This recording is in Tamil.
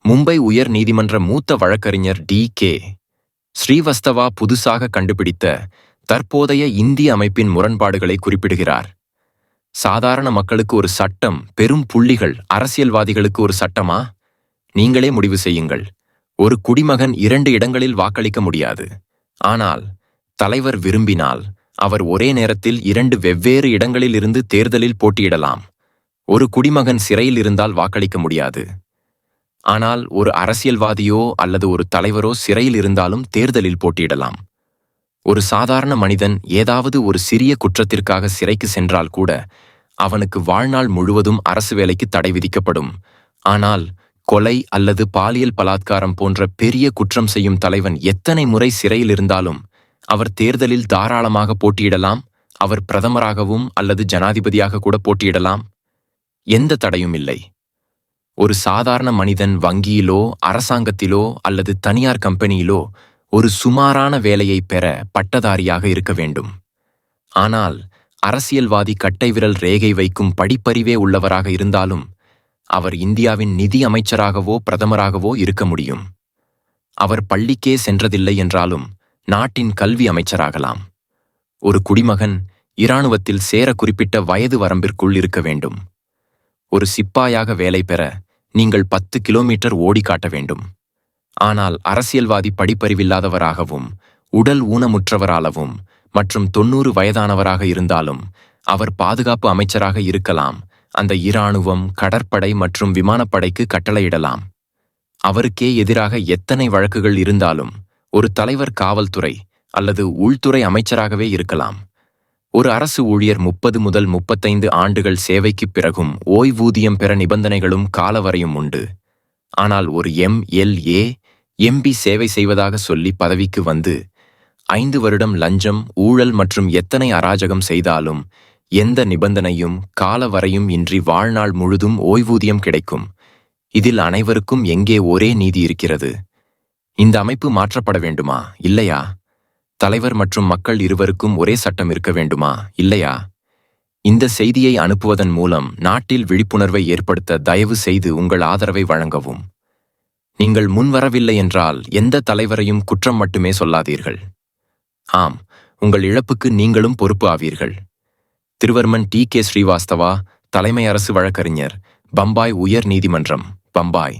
மும்பை உயர் நீதிமன்ற மூத்த வழக்கறிஞர் டி.கே. ஸ்ரீவஸ்தவா புதுசாக கண்டுபிடித்த தற்போதைய இந்திய அமைப்பின் முரண்பாடுகளை குறிப்பிடுகிறார். சாதாரண மக்களுக்கு ஒரு சட்டம், பெரும் புள்ளிகள், அரசியல்வாதிகளுக்கு ஒரு சட்டமா? நீங்களே முடிவு செய்யுங்கள். ஒரு குடிமகன் 2 இடங்களில் வாக்களிக்க முடியாது. ஆனால் தலைவர் விரும்பினால் அவர் ஒரே நேரத்தில் 2 வெவ்வேறு இடங்களில் இருந்து தேர்தலில் போட்டியிடலாம். ஒரு குடிமகன் சிறையில் இருந்தால் வாக்களிக்க முடியாது. ஆனால் ஒரு அரசியல்வாதியோ அல்லது ஒரு தலைவரோ சிறையில் இருந்தாலும் தேர்தலில் போட்டியிடலாம். ஒரு சாதாரண மனிதன் ஏதாவது ஒரு சிறிய குற்றத்திற்காக சிறைக்கு சென்றால் கூட அவனுக்கு வாழ்நாள் முழுவதும் அரசு வேலைக்கு தடை விதிக்கப்படும். ஆனால் கொலை அல்லது பாலியல் பலாத்காரம் போன்ற பெரிய குற்றம் செய்யும் தலைவன் எத்தனை முறை சிறையில் இருந்தாலும் அவர் தேர்தலில் தாராளமாக போட்டியிடலாம். அவர் பிரதமராகவும் அல்லது ஜனாதிபதியாக கூட போட்டியிடலாம். எந்த தடையும் இல்லை. ஒரு சாதாரண மனிதன் வங்கியிலோ அரசாங்கத்திலோ அல்லது தனியார் கம்பெனியிலோ ஒரு சுமாரான வேலையை பெற பட்டதாரியாக இருக்க வேண்டும். ஆனால் அரசியல்வாதி கட்டைவிரல் ரேகை வைக்கும் படிப்பறிவே உள்ளவராக இருந்தாலும் அவர் இந்தியாவின் நிதி அமைச்சராகவோ பிரதமராகவோ இருக்க முடியும். அவர் பள்ளிக்கே சென்றதில்லை என்றாலும் நாட்டின் கல்வி அமைச்சராகலாம். ஒரு குடிமகன் இராணுவத்தில் சேர குறிப்பிட்ட வயது வரம்பிற்குள் இருக்க வேண்டும். ஒரு சிப்பாயாக வேலை பெற நீங்கள் 10 கிலோமீட்டர் ஓடி காட்ட வேண்டும். ஆனால் அரசியல்வாதி படிப்பறிவில்லாதவராகவும் உடல் ஊனமுற்றவராகவும் மற்றும் 90 வயதானவராக இருந்தாலும் அவர் பாதுகாப்பு அமைச்சராக இருக்கலாம். அந்த இராணுவம், கடற்படை மற்றும் விமானப்படைக்கு கட்டளையிடலாம். அவருக்கே எதிராக எத்தனை வழக்குகள் இருந்தாலும் ஒரு தலைவர் காவல்துறை அல்லது உள்துறை அமைச்சராகவே இருக்கலாம். ஒரு அரசு ஊழியர் 30 முதல் 35 ஆண்டுகள் சேவைக்குப் பிறகும் ஓய்வூதியம் பெற நிபந்தனைகளும் காலவரையும் உண்டு. ஆனால் ஒரு எம்.எல்.ஏ. எம்பி சேவை செய்வதாக சொல்லி பதவிக்கு வந்து 5 வருடம் லஞ்சம், ஊழல் மற்றும் எத்தனை அராஜகம் செய்தாலும் எந்த நிபந்தனையும் காலவரையும் இன்றி வாழ்நாள் முழுதும் ஓய்வூதியம் கிடைக்கும். இதில் அனைவருக்கும் எங்கே ஒரே நீதி இருக்கிறது? இந்த அமைப்பு மாற்றப்பட வேண்டுமா, இல்லையா? தலைவர் மற்றும் மக்கள் இருவருக்கும் ஒரே சட்டம் இருக்க வேண்டுமா, இல்லையா? இந்த செய்தியை அனுப்புவதன் மூலம் நாட்டில் விழிப்புணர்வை ஏற்படுத்த தயவு செய்து உங்கள் ஆதரவை வழங்கவும். நீங்கள் முன்வரவில்லை என்றால் எந்த தலைவரையும் குற்றம் மட்டுமே சொல்லாதீர்கள். ஆம், உங்கள் இழப்புக்கு நீங்களும் பொறுப்பு ஆவீர்கள். திருவர்மன் டி.கே. ஸ்ரீவாஸ்தவா, தலைமை அரசு வழக்கறிஞர், பம்பாய் உயர் நீதிமன்றம், பம்பாய்.